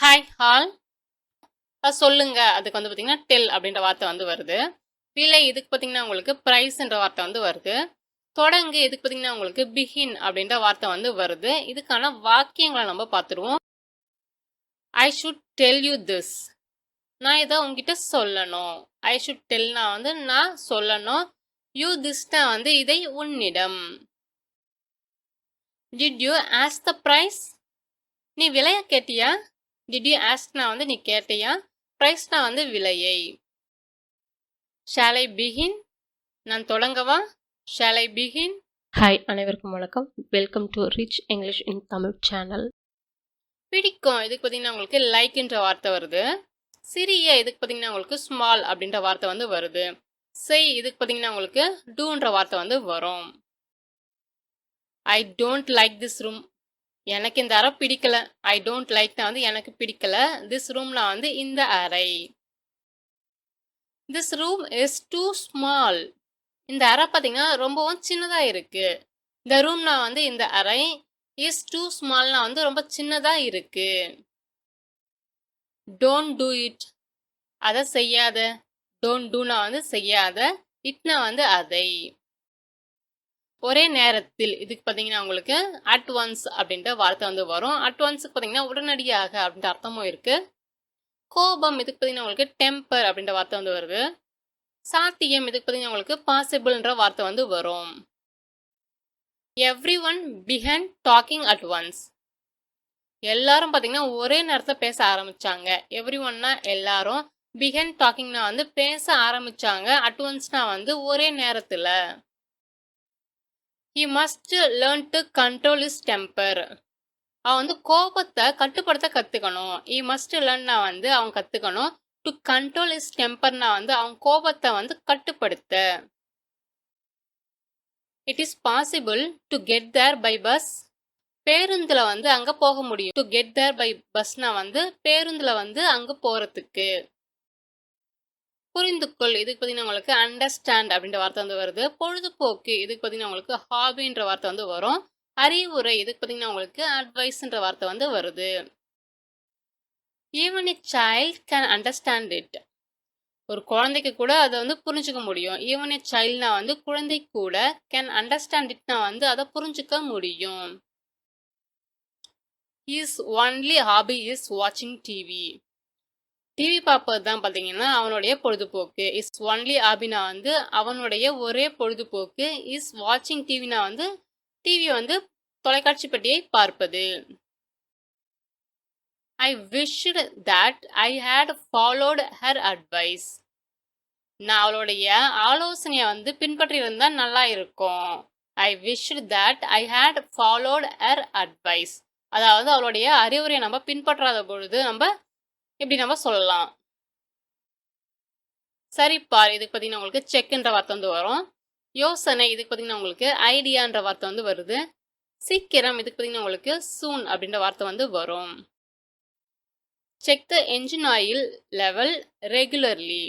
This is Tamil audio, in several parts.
ஹாய் ஹால் சொல்லுங்க. அதுக்கு வந்து பார்த்தீங்கன்னா டெல் அப்படின்ற வார்த்தை வந்து வருது. விலை இதுக்கு பார்த்தீங்கன்னா உங்களுக்கு ப்ரைஸ்ன்ற வார்த்தை வந்து வருது. தொடங்கு இதுக்கு பார்த்தீங்கன்னா உங்களுக்கு பிகின் அப்படின்ற வார்த்தை வந்து வருது. இதுக்கான வாக்கியங்களை நம்ம பார்த்துருவோம். I should tell you this. நான் இதை உங்ககிட்ட சொல்லணும். ஐ ஷுட் டெல்னா வந்து நான் சொல்லணும். யூ திஸ்னா வந்து இதை உன்னிடம். Did you ask the price? நீ விலையை கேட்டியா? டிட் யூ ஆஸ்க்னா வந்து நீ கேட்டியா? ப்ரைஸ்னா வந்து விலையை. Shall I begin? நான் தொடங்கவா? Shall I begin? ஹாய், அனைவருக்கும் வணக்கம். Welcome to rich English in Tamil channel. பிடிக்கும் இதுக்கு பார்த்தீங்கன்னா உங்களுக்கு லைக்ன்ற வார்த்தை வருது. சிறிய இதுக்கு பார்த்தீங்கன்னா உங்களுக்கு ஸ்மால் அப்படின்ற வார்த்தை வந்து வருது. செய் இதுக்கு பார்த்தீங்கன்னா உங்களுக்கு டூன்ற வார்த்தை வந்து வரும். I don't like this room. எனக்கு இந்த அறை பிடிக்கல. ஐ டோன்ட் லைக்னா வந்து எனக்கு பிடிக்கல. திஸ் ரூம்னா வந்து இந்த அறை. This room is too small. இந்த அறை பார்த்தீங்கன்னா ரொம்பவும் சின்னதா இருக்கு. இந்த ரூம்னா வந்து இந்த அறை. இஸ் டூ ஸ்மால்னா வந்து ரொம்ப சின்னதா இருக்கு. Don't do it. அதை செய்யாத. டோன்ட் டூனா வந்து செய்யாத. இட்னா வந்து அதை. ஒரே நேரத்தில் இதுக்கு பார்த்தீங்கன்னா உங்களுக்கு அட் ஒன்ஸ் அப்படின்ற வார்த்தை வந்து வரும். அட் ஒன்ஸுக்கு பார்த்தீங்கன்னா உடனடியாக அப்படின்ற அர்த்தமும் இருக்கு. கோபம் இதுக்கு பார்த்தீங்கன்னா உங்களுக்கு டெம்பர் அப்படின்ற வார்த்தை வந்து வருது. சாத்தியம் இதுக்கு பார்த்தீங்கன்னா உங்களுக்கு பாசிபிள்ன்ற வார்த்தை வந்து வரும். Everyone began talking at once. எல்லாரும் பார்த்தீங்கன்னா ஒரே நேரத்தில் பேச ஆரம்பிச்சாங்க. எவ்ரி ஒன்னா எல்லாரும். பிஹன் டாக்கிங்னா வந்து பேச ஆரம்பிச்சாங்க. அட் ஒன்ஸ்னா வந்து ஒரே நேரத்தில். He must learn to control is temper. அவன் வந்து கோபத்தை கட்டுப்படுத்த கற்றுக்கணும். ஹி மஸ்ட் லேர்ன்னா வந்து அவன் கற்றுக்கணும். டு கண்ட்ரோல் இஸ் டெம்பர்னா வந்து அவன் கோபத்தை வந்து கட்டுப்படுத்த. It is possible to get there by bus. பேருந்துல வந்து அங்க போக முடியும். டு கெட் தேர் பை பஸ்னா வந்து பேருந்துல வந்து அங்க போறதுக்கு. புரிந்துக்கொள் இதுக்கு பார்த்தீங்கன்னா உங்களுக்கு அண்டர்ஸ்டாண்ட் அப்படின்ற வார்த்தை வந்து வருது. பொழுதுபோக்கு இதுக்கு பார்த்தீங்கன்னா உங்களுக்கு ஹாபின்ற வார்த்தை வந்து வரும். அறிவுரை இதுக்கு பார்த்தீங்கன்னா உங்களுக்கு அட்வைஸ்ன்ற வார்த்தை வந்து வருது. Even a child can understand it. ஒரு குழந்தைக்கு கூட அதை வந்து புரிஞ்சுக்க முடியும். ஈவன் எ சைல்ட்னா வந்து குழந்தை கூட. கேன் அண்டர்ஸ்டாண்ட் இட்னா வந்து அதை புரிஞ்சுக்க முடியும். ஹிஸ் ஒன்லி ஹாபி இஸ் வாட்சிங் டிவி. டிவி பார்ப்பது தான் பார்த்தீங்கன்னா அவனுடைய பொழுதுபோக்கு. இஸ் ஒன்லி ஹாபினா வந்து அவனுடைய ஒரே பொழுதுபோக்கு. இஸ் வாட்சிங் டிவினா வந்து டிவி வந்து தொலைக்காட்சி பெட்டியை பார்ப்பது. I wish that I had followed her advice. நான் அவளுடைய ஆலோசனையை வந்து பின்பற்றி இருந்தா நல்லா இருக்கும். I wish that I had followed her advice. அதாவது அவளுடைய அறிவுரையை நம்ம பின்பற்றாத பொழுது நம்ம இப்படி நம்ம சொல்லலாம். சரிப்பார் இதுக்கு பார்த்தீங்கன்னா உங்களுக்கு செக்ன்ற வார்த்தை வந்து வரும். யோசனை இதுக்கு பார்த்தீங்கன்னா உங்களுக்கு ஐடியான்ற வார்த்தை வந்து வருது. சீக்கிரம் இதுக்கு பார்த்தீங்கன்னா உங்களுக்கு சூன் அப்படின்ற வார்த்தை வந்து வரும். Check the engine oil level regularly.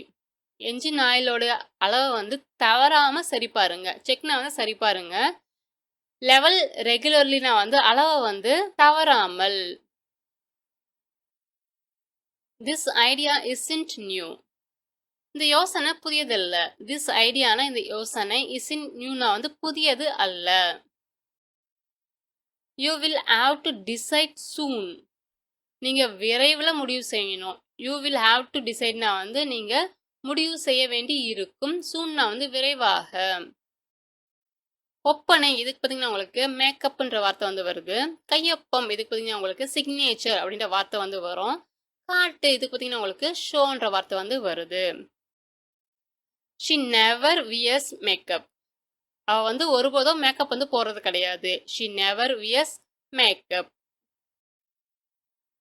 Engine ஆயிலோட அளவை வந்து தவறாம சரி பாருங்க. செக்னா வந்து சரி பாருங்க. லெவல் ரெகுலர்லினா வந்து அளவை வந்து தவறாமல். This idea isn't new. இந்த யோசனை புதியதல்ல. திஸ் ஐடியானா இந்த யோசனை. இஸ்இன் நியூனா வந்து புதியது அல்ல. You will have to decide soon. நீங்க விரைவில் முடிவு செய்யணும். யூ வில் ஹாவ் டு டிசைட்னா வந்து நீங்க முடிவு செய்ய வேண்டி இருக்கும். சூன்னா வந்து விரைவாக. ஒப்பனை இதுக்கு பார்த்தீங்கன்னா உங்களுக்கு மேக்கப்ன்ற வார்த்தை வந்து வருது. கையொப்பம் இதுக்கு பார்த்தீங்கன்னா உங்களுக்கு சிக்னேச்சர் அப்படின்ற வார்த்தை வந்து வரும். காட்டு இதுக்கு பார்த்தீங்கன்னா உங்களுக்கு ஷோன்ற வார்த்தை வந்து வருது. She never wears makeup. அவ வந்து ஒருபோதும் மேக்கப் வந்து போடுறது கிடையாது. She never wears makeup.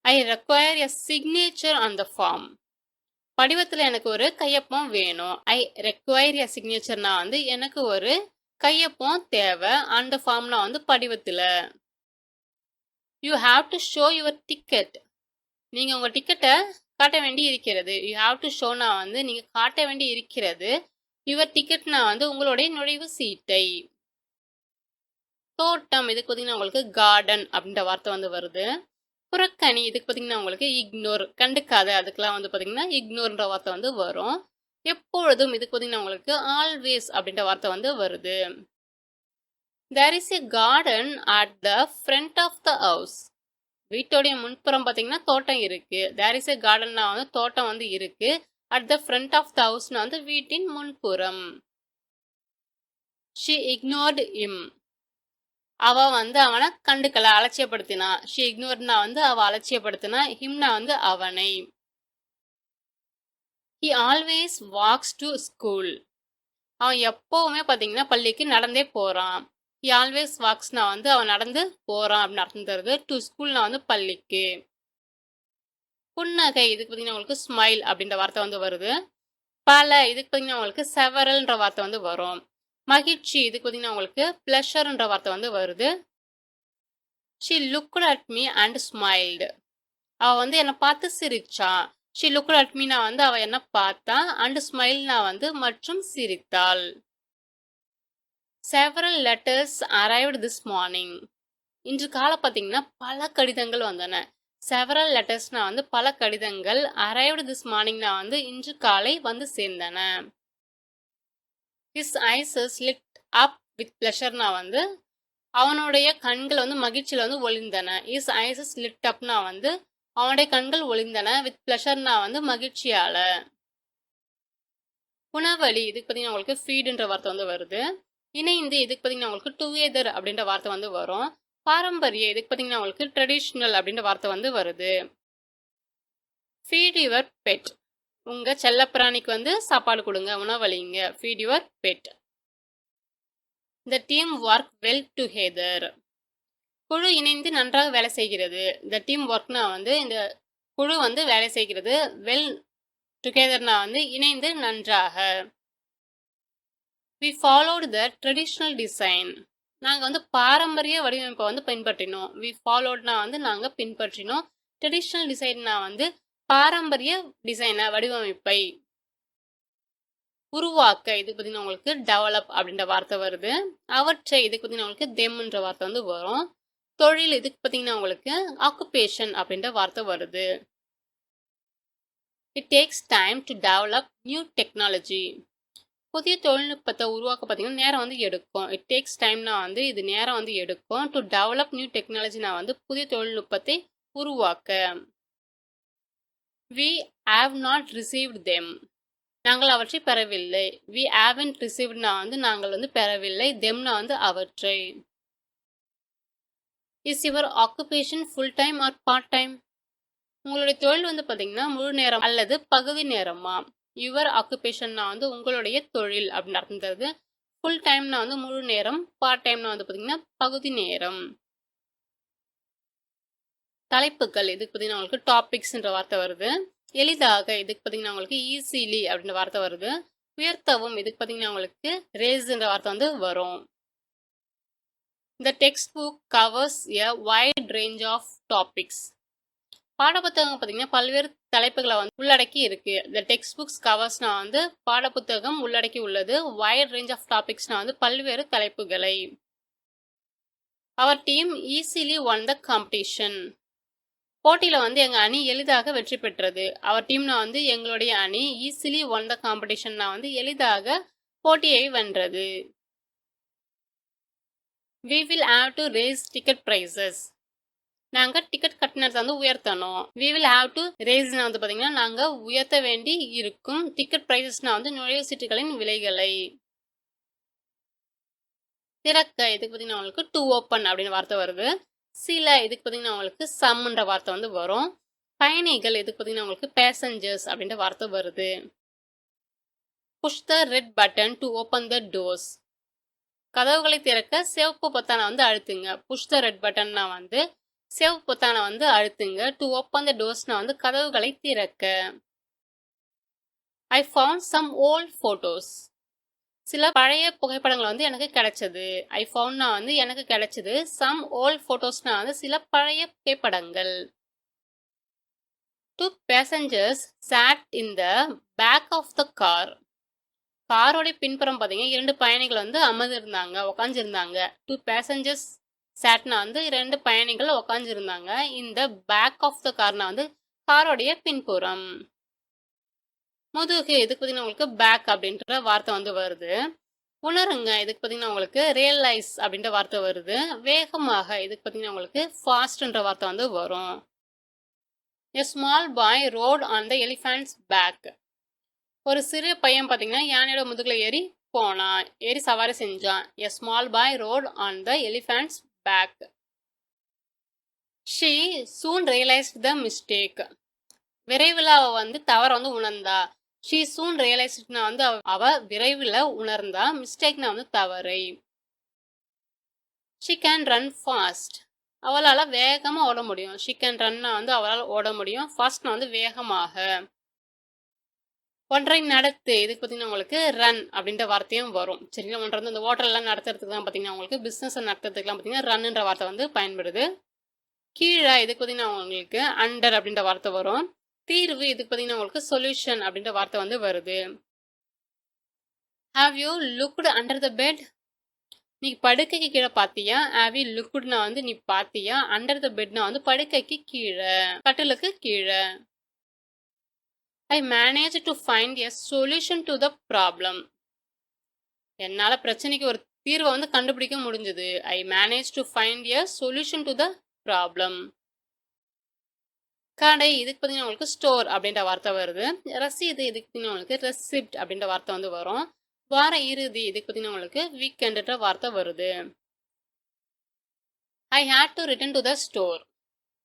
I require a signature on the form. படிவத்தில் எனக்கு ஒரு கையொப்பம் வேணும். ஐ ரெக்வயர் எ சிக்னேச்சர்னா வந்து எனக்கு ஒரு கையொப்பம் தேவை. அந்த ஃபார்ம்னா வந்து படிவத்தில். You have to show your ticket. நீங்கள் உங்கள் டிக்கெட்டை காட்ட வேண்டி இருக்கிறது. யூ ஹாவ் டு ஷோனா வந்து நீங்கள் காட்ட வேண்டி இருக்கிறது. யுவர் டிக்கெட்னா வந்து உங்களுடைய நுழைவு சீட்டை. தோட்டம் இதுக்கு பார்த்தீங்கன்னா உங்களுக்கு கார்டன் அப்படின்ற வார்த்தை வந்து வருது. புறக்கணி இதுக்கு பார்த்தீங்கன்னா உங்களுக்கு இக்னோர், கண்டுக்காத, அதுக்கெல்லாம் வந்து பார்த்தீங்கன்னா இக்னோர்ன்ற வார்த்தை வந்து வரும். எப்பொழுதும் இதுக்கு பார்த்தீங்கன்னா உங்களுக்கு ஆல்வேஸ் அப்படின்ற வார்த்தை வந்து வருது. There is a garden at the front of the house. வீட்டோடைய முன்புறம் பார்த்தீங்கன்னா தோட்டம் இருக்கு. There is a gardenனா வந்து தோட்டம் வந்து இருக்கு. At the front of the houseனா வந்து வீட்டின் முன்புறம். She ignored him. அவ வந்து அவனை கண்டுக்கல, அலட்சியப்படுத்தினா. She ignoredனா வந்து அவ அலட்சியப்படுத்தினா. himனா வந்து அவனை. He always walks to school. அவன் எப்பவுமே பார்த்தீங்கன்னா பள்ளிக்கு நடந்தே போறான். He always walksனா வந்து அவன் நடந்து போறான் அப்படின்னு அர்த்தம் தருது. To schoolனா வந்து பள்ளிக்கு. புன்னகை இதுக்கு பார்த்தீங்கன்னா உங்களுக்கு ஸ்மைல் அப்படின்ற வார்த்தை வந்து வருது. பல இதுக்கு பார்த்தீங்கன்னா உங்களுக்கு செவரல்ன்ற வார்த்தை வந்து வரும். மகிழ்ச்சி இதுக்கு பார்த்தீங்கன்னா உங்களுக்கு ப்ளஷர்ன்ற வார்த்தை வந்து வருது. She looked at me and smiled. அவ வந்து என்னை பார்த்து சிரிச்சான். She looked at meனா வந்து அவ என்ன பார்த்தா, and smileனா வந்து மற்றும் சிரித்தாள். Several letters arrived this morning. இன்று காலை பார்த்தீங்கன்னா பல கடிதங்கள் வந்தன. Several lettersனா வந்து பல கடிதங்கள், arrived this morningனா வந்து இன்று காலை வந்து சேர்ந்தன. His eyes lit up with pleasureனா வந்து அவனுடைய கண்கள் வந்து மகிழ்ச்சியில வந்து ஒளிர்ந்தன. His eyes lit upனா வந்து அவனுடைய கண்கள் ஒளிர்ந்தன. வித் பிளஷர்னா வந்து மகிழ்ச்சியால. உணவளி இதுக்கு பார்த்தீங்கன்னா உங்களுக்கு ஃபீடுன்ற வார்த்தை வந்து வருது. இணைந்து இதுக்கு பார்த்தீங்கன்னா உங்களுக்கு டுகெதர் அப்படின்ற வார்த்தை வந்து வரும். பாரம்பரிய இதுக்கு பார்த்தீங்கன்னா உங்களுக்கு ட்ரெடிஷ்னல் அப்படின்ற வார்த்தை வந்து வருது. ஃபீட் யுவர் பெட், உங்க செல்லப்பிராணிக்கு வந்து சாப்பாடு கொடுங்க, உணவளிங்க. Feed your pet. The team work well together. குழு இணைந்து நன்றாக வேலை செய்கிறது. The team workனா வந்து இந்த குழு வந்து வேலை செய்கிறது. வெல் டுகெதர்னா வந்து இணைந்து நன்றாக. We followed the traditional design. நாங்கள் வந்து பாரம்பரிய வடிவமைப்பை வந்து பின்பற்றினோம். We followedனா வந்து நாங்கள் பின்பற்றினோம். ட்ரெடிஷ்னல் டிசைன்னா வந்து பாரம்பரிய டிசைனை வடிவமைப்பை. உருவாக்க இதுக்கு பார்த்தீங்கன்னா உங்களுக்கு டெவலப் அப்படின்ற வார்த்தை வருது. அவற்றை இதுக்கு பார்த்தீங்கன்னா உங்களுக்கு தெம்ன்ற வார்த்தை வந்து வரும். தொழில் இதுக்கு பார்த்தீங்கன்னா உங்களுக்கு ஆக்குபேஷன் அப்படின்ற வார்த்தை வருது. It takes time to develop new technology. புதிய தொழில்நுட்பத்தை உருவாக்க பார்த்தீங்கன்னா நேரம் வந்து எடுக்கும். இட் டேக்ஸ் டைம்னா வந்து இது நேரம் வந்து எடுக்கும். டு டெவலப் நியூ டெக்னாலஜினா வந்து புதிய தொழில்நுட்பத்தை உருவாக்க. We have not received them. நாங்கள் அவற்றை பெறவில்லை. We haven't receivedனா வந்து நாங்கள் வந்து பெறவில்லை. themனா வந்து அவற்றை. Is your occupation full time or part time? உங்களுடைய தொழில் வந்து பார்த்தீங்கன்னா முழு நேரம் அல்லது பகுதி நேரமா? யுவர் ஆக்குபேஷன்னா வந்து உங்களுடைய தொழில் அப்படின்னு அர்த்தம் தருது. ஃபுல் டைம்னா வந்து முழு நேரம், பார்ட் டைம்னா வந்து பார்த்தீங்கன்னா பகுதி நேரம். தலைப்புகள் இதுக்கு பார்த்தீங்கன்னா உங்களுக்கு டாபிக்ஸ்ன்ற வார்த்தை வருது. எளிதாக இதுக்கு பார்த்தீங்கன்னா உங்களுக்கு ஈஸிலி அப்படின்ற வார்த்தை வருது. உயர்த்தவும் இதுக்கு பார்த்தீங்கன்னா உங்களுக்கு ரேஸ்ன்ற வார்த்தை வந்து வரும். The textbook covers a wide range of topics. பாடப்புத்தகம் பார்த்தீங்கன்னா பல்வேறு தலைப்புகளை வந்து உள்ளடக்கி இருக்கு. The textbooks coversனா வந்து பாடப்புத்தகம் உள்ளடக்கி உள்ளது. wide range of topicsனா வந்து பல்வேறு தலைப்புகளை. Our team easily won the competition. போட்டியில் வந்து எங்கள் அணி எளிதாக வெற்றி பெற்றது. அவர் டீம்னா வந்து எங்களுடைய அணி ஈஸிலி ஒன் த காம்படிஷன்னா வந்து எளிதாக போட்டியை வென்றது. We will have to raise ticket prices. நாங்கள் டிக்கெட் கட்டணத்தை வந்து உயர்த்தணும். We will have to raise வந்து பார்த்தீங்கன்னா நாங்கள் உயர்த்த வேண்டி இருக்கும். டிக்கெட் ப்ரைஸஸ்னா வந்து நுழைவு சீட்டுகளின் விலைகளை. திறக்க இதுக்கு பார்த்தீங்கன்னா உங்களுக்கு டு ஓப்பன் அப்படின்னு வார்த்தை வருது. சில இதுக்கு பார்த்தீங்கன்னா உங்களுக்கு சம்ன்ற வார்த்தை வந்து வரும். பயணிகள் இதுக்கு பார்த்தீங்கன்னா உங்களுக்கு பேசஞ்சர்ஸ் அப்படின்ற வார்த்தை வருது. Push the red button to open the doors. கதவுகளை திறக்க சிவப்பு பொத்தானை வந்து அழுத்துங்க. புஷ் த ரெட் பட்டன்னா வந்து சிவப்பு பொத்தானை வந்து அழுத்துங்க. டு ஓப்பன் த டோர்ஸ்னா வந்து கதவுகளை திறக்க. I found some old photos. சில பழைய புகைப்படங்கள் வந்து எனக்கு கிடைச்சது. ஐ ஃபவுண்ட்னா வந்து எனக்கு கிடைச்சது. சம் ஓல்ட் ஃபோட்டோஸ்னா வந்து சில பழைய புகைப்படங்கள். Two passengers sat in the back of the car. காரோடைய பின்புறம் பார்த்தீங்கன்னா 2 பயணிகள் வந்து அமர்ந்திருந்தாங்க, உட்காந்துருந்தாங்க. டூ பேசஞ்சர்ஸ் சாட்னா வந்து 2 பயணிகள் உட்காந்துருந்தாங்க. இந்த பேக் ஆஃப் த கார்னா வந்து காரோடைய பின்புறம். முதுகு இதுக்கு பார்த்தீங்கன்னா உங்களுக்கு பேக் அப்படின்ற வார்த்தை வந்து வருது. உணருங்க இதுக்கு பார்த்தீங்கன்னா உங்களுக்கு ரியலைஸ் அப்படின்ற வார்த்தை வருது. வேகமாக இதுக்கு பார்த்தீங்கன்னா உங்களுக்கு ஃபாஸ்ட்ன்ற வார்த்தை வந்து வரும். A small boy rode on the elephant's back. ஒரு சிறு பையன் பார்த்தீங்கன்னா யானையோட முதுகுல ஏறி சவாரி செஞ்சான். A small boy rode on the elephant's back. She soon realized the mistake. விரைவில் அவ வந்து தவற வந்து உணர்ந்தா. She soon realizedனா வந்து அவ விரைவில் உணர்ந்தா. மிஸ்டேக்னா வந்து தவறை. She can run fast. அவளால வேகமா ஓட முடியும். She can runனா வந்து அவளால் ஓட முடியும். ஃபாஸ்ட்னா வந்து வேகமாக. ஒன்றை நடத்து இதுக்கு பார்த்தீங்கன்னா உங்களுக்கு ரன் அப்படின்ற வார்த்தையும் வரும். சரிங்களா, ஒன்றை வந்து அந்த ஓட்டரெல்லாம் நடத்துறதுக்கு தான் பார்த்தீங்கன்னா உங்களுக்கு பிஸ்னஸ் நடத்துறதுக்குலாம் பார்த்தீங்கன்னா ரன்னுன்ற வார்த்தை வந்து பயன்படுது. கீழே இதுக்கு பார்த்தீங்கன்னா உங்களுக்கு அண்டர் அப்படின்ற வார்த்தை வரும். தீர்வு இதுக்கு பார்த்தீங்கன்னா உங்களுக்கு சொல்யூஷன் அப்படின்ற வார்த்தை வந்து வருது. Have you looked under the bed? நீ படுக்கைக்கு கீழே பார்த்தியா? ஹாவ் யூ லுக்டுனா வந்து நீ பார்த்தியா? அண்டர் த பெட்னா வந்து படுக்கைக்கு கீழே, கட்டிலுக்கு கீழே. I managed to find a solution to the problem. என்னால பிரச்சனைக்கு ஒரு தீர்வை வந்து கண்டுபிடிக்க முடிஞ்சது. I managed to find a solution to the problem. கடை இதுக்கு பார்த்தீங்கன்னா உங்களுக்கு ஸ்டோர் அப்படின்ற வார்த்தை வருது. ரசீது இதுக்கு பார்த்தீங்கன்னா உங்களுக்கு ரெசிப்ட் அப்படின்ற வார்த்தை வந்து வரும். வார இறுதி இதுக்கு பார்த்தீங்கன்னா உங்களுக்கு வீக்கெண்டுன்ற வார்த்தை வருது. I had to return to the store.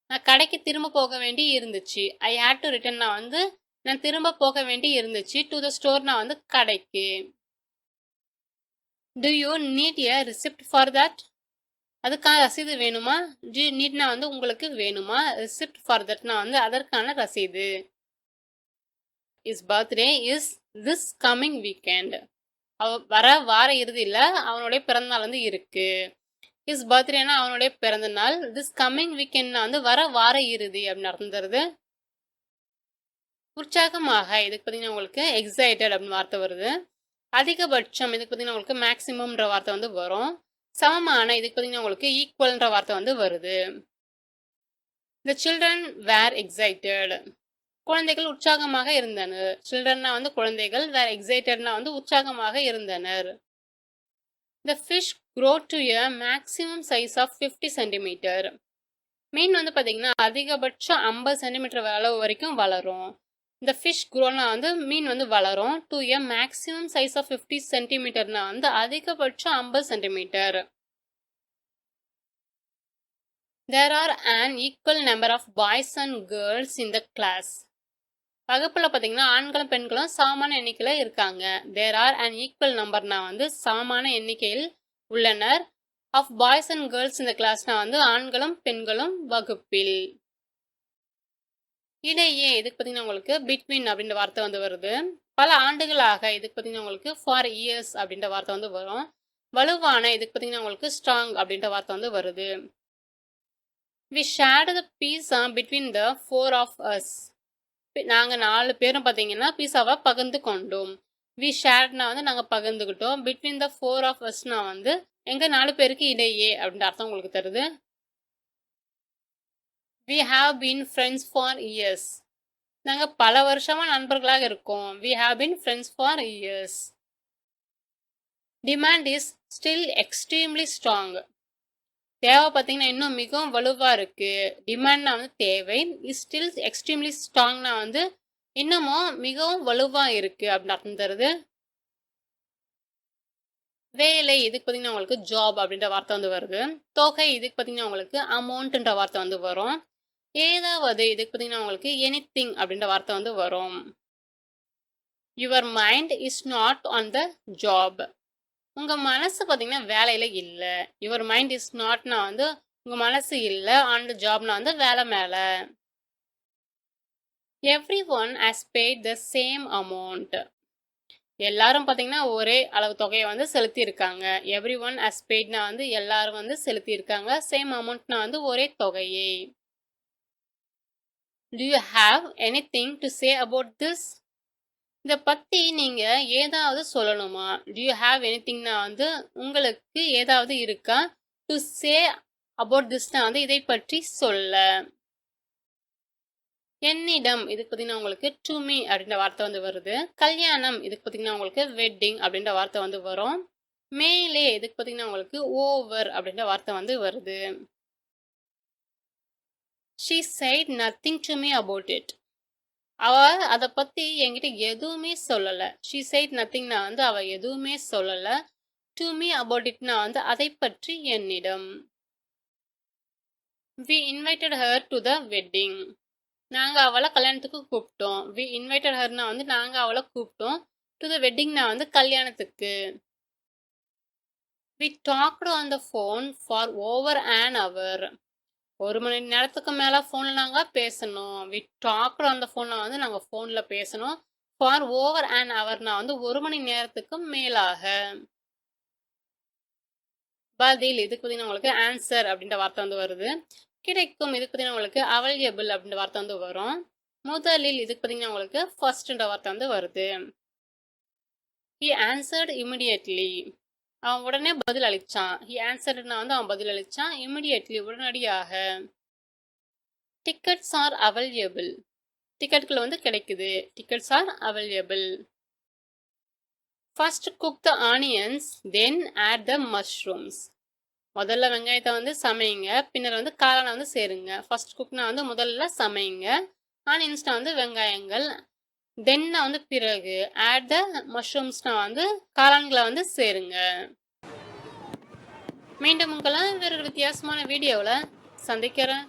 நான் கடைக்கு திரும்ப போக வேண்டி இருந்துச்சு. I had to returnனா வந்து நான் திரும்ப போக வேண்டி இருந்துச்சு. டு த ஸ்டோர்னா வந்து கடைக்கு. To you need a receipt for that? அதுக்கான ரசீது வேணுமா? டு நீட்னா வந்து உங்களுக்கு வேணுமா? ரிசிப்ட் ஃபார் தட்னா வந்து அதற்கான ரசீது. Is birthday is this coming weekend. வர வார இறுதியில் அவனுடைய பிறந்தநாள் வந்து இருக்கு. இஸ் பர்த்டேனா அவனுடைய பிறந்த நாள். திஸ் கம்மிங் வீக்கெண்ட்னா வந்து வர வார இறுதி அப்படின்னு அர்த்தம் தருது. உற்சாகமாக இதுக்கு பார்த்தீங்கன்னா உங்களுக்கு எக்ஸைட்டட் அப்படின்னு வார்த்தை வருது. அதிகபட்சம் இதுக்கு பார்த்தீங்கன்னா உங்களுக்கு மேக்சிமம்ன்ற வார்த்தை வந்து வரும். சமமான இதுக்கு பார்த்தீங்கன்னா உங்களுக்கு ஈக்குவல்ன்ற வார்த்தை வந்து வருது. The children were excited. குழந்தைகள் உற்சாகமாக இருந்தனர். சில்ட்ரன்னா வந்து குழந்தைகள், வேர் எக்ஸைட்டட்னா வந்து உற்சாகமாக இருந்தனர். The fish grow to a maximum size of 50 centimeter. மீன் வந்து பார்த்தீங்கன்னா அதிகபட்சம் 50 சென்டிமீட்டர் அளவு வரைக்கும் வளரும். இந்த ஃபிஷ் க்ரோனா வந்து மீன் வந்து வளரும். To a maximum size of 50 சென்டிமீட்டர்னா வந்து அதிகபட்சம் 50 centimetre. There are an equal number of boys and girls in the class. வகுப்பில் பார்த்தீங்கன்னா ஆண்களும் பெண்களும் சமமான எண்ணிக்கையில் இருக்காங்க. தேர் ஆர் an equal numberனா வந்து சமமான எண்ணிக்கையில் உள்ளனர். ஆஃப் பாய்ஸ் அண்ட் கேர்ள்ஸ் இந்த கிளாஸ்னா வந்து ஆண்களும் பெண்களும் வகுப்பில். இடையே இதுக்கு பார்த்தீங்கன்னா உங்களுக்கு பிட்வீன் அப்படின்ற வார்த்தை வந்து வருது. பல ஆண்டுகளாக இதுக்கு பார்த்தீங்கன்னா உங்களுக்கு ஃபார் இயர்ஸ் அப்படின்ற வார்த்தை வந்து வரும். வலுவான இதுக்கு பார்த்தீங்கன்னா உங்களுக்கு ஸ்ட்ராங் அப்படின்ற வார்த்தை வந்து வருது. We shared the pizza between the 4 of us. நாங்கள் 4 பேரும் பார்த்தீங்கன்னா பீஸாவை பகிர்ந்து கொண்டோம். வி ஷேர்ட்னா வந்து நாங்கள் பகிர்ந்துக்கிட்டோம். பிட்வீன் த 4 of usனா வந்து எங்கள் 4 பேருக்கு இடையே அப்படின்ற அர்த்தம் உங்களுக்கு தருது. We have been friends for years. நாங்கள் பல வருஷமா நண்பர்களாக இருக்கோம். We have been friends for years. Demand is still extremely strong. தேவை பார்த்தீங்கன்னா இன்னும் மிகவும் வலுவாக இருக்கு. டிமாண்ட்னா வந்து தேவை. இஸ் ஸ்டில் எக்ஸ்ட்ரீம்லி ஸ்ட்ராங்னா வந்து இன்னமும் மிகவும் வலுவாக இருக்கு அப்படின்னு அர்த்தம் தருது. வேலை இதுக்கு பார்த்தீங்கன்னா உங்களுக்கு ஜாப் அப்படின்ற வார்த்தை வந்து வருது. தொகை இதுக்கு பார்த்தீங்கன்னா உங்களுக்கு அமௌண்ட்ன்ற வார்த்தை வந்து வரும். ஏதாவது இதுக்கு பார்த்தீங்கன்னா உங்களுக்கு எனிதிங் அப்படின்ற வார்த்தை வந்து வரும். Your mind is not on the job. உங்கள் மனசு பார்த்தீங்கன்னா வேலையில் இல்லை. யுவர் மைண்ட் இஸ் நாட்னா வந்து உங்கள் மனசு இல்லை. ஆன் த ஜாப்னா வந்து வேலை மேலே. Every one has paid the same amount. எல்லாரும் பார்த்தீங்கன்னா ஒரே அளவு தொகையை வந்து செலுத்தியிருக்காங்க. எவ்ரி ஒன் ஹஸ் பெய்ட்னா வந்து எல்லாரும் வந்து செலுத்தியிருக்காங்க. சேம் அமௌண்ட்னா வந்து ஒரே தொகையை. Do you have anything to say about this? இதை பற்றி நீங்கள் ஏதாவது சொல்லணுமா? Do you have anythingனா வந்து உங்களுக்கு ஏதாவது இருக்கா? To say அபவுட் திஸ்னா வந்து இதை பற்றி சொல்ல. என்னிடம் இதுக்கு பார்த்தீங்கன்னா உங்களுக்கு டு மீ அப்படின்ற வார்த்தை வந்து வருது. கல்யாணம் இதுக்கு பார்த்தீங்கன்னா உங்களுக்கு வெட்டிங் அப்படின்ற வார்த்தை வந்து வரும். மேலே இதுக்கு பார்த்தீங்கன்னா உங்களுக்கு ஓவர் அப்படின்ற வார்த்தை வந்து வருது. She said nothing to me about it. அவ அதை பத்தி என்கிட்ட எதுவுமே சொல்லல. She said nothingனா வந்து அவ எதுவுமே சொல்லல. To me about itனா வந்து அதை பற்றி என்னிடம். We invited her to the wedding. நாங்க அவளை கல்யாணத்துக்கு கூப்பிட்டோம். We invited herனா வந்து நாங்க அவளை கூப்பிட்டோம். To the weddingனா வந்து கல்யாணத்துக்கு. We talked on the phone for over an hour. 1 மணி நேரத்துக்கு மேல ஃபோன்ல நாங்க பேசணும். We talked on the phoneல வந்து நாங்க ஃபோன்ல பேசணும். For over an hourனா வந்து 1 மணி நேரத்துக்கு மேலாக. பதில் இதுக்கு பார்த்தீங்கன்னா உங்களுக்கு ஆன்சர் அப்படின்ற வார்த்தை வந்து வருது. கிடைக்கும் இதுக்கு பார்த்தீங்கன்னா உங்களுக்கு available அப்படின்ற வார்த்தை வந்து வரும். முதலில் இதுக்கு பார்த்தீங்கன்னா உங்களுக்கு ஃபர்ஸ்ட்ன்ற வார்த்தை வந்து வருது. He answered immediately. அவன் உடனே பதில் அளிச்சான். He answeredனா வந்து அவன் பதில் அளிச்சான். Immediately உடனடியாக. Tickets are available. டிக்கெட்டுகள் வந்து கிடைக்குது. Tickets are available. First cook the onions, then add the mushrooms. முதல்ல வெங்காயத்தை வந்து சமைங்க, பின்னர் வந்து காளானை வந்து சேருங்க. ஃபர்ஸ்ட் குக்னா வந்து முதல்ல சமைங்க, ஆனியன்ஸ்னா வந்து வெங்காயங்கள், தென்னா வந்து பிறகு ஆட் த மஷ்ரூம்ஸ்னா வந்து காளான்களை வந்து சேருங்க. மீண்டும் உங்களை வேற ஒரு வித்தியாசமான வீடியோவில் சந்திக்கிறேன்.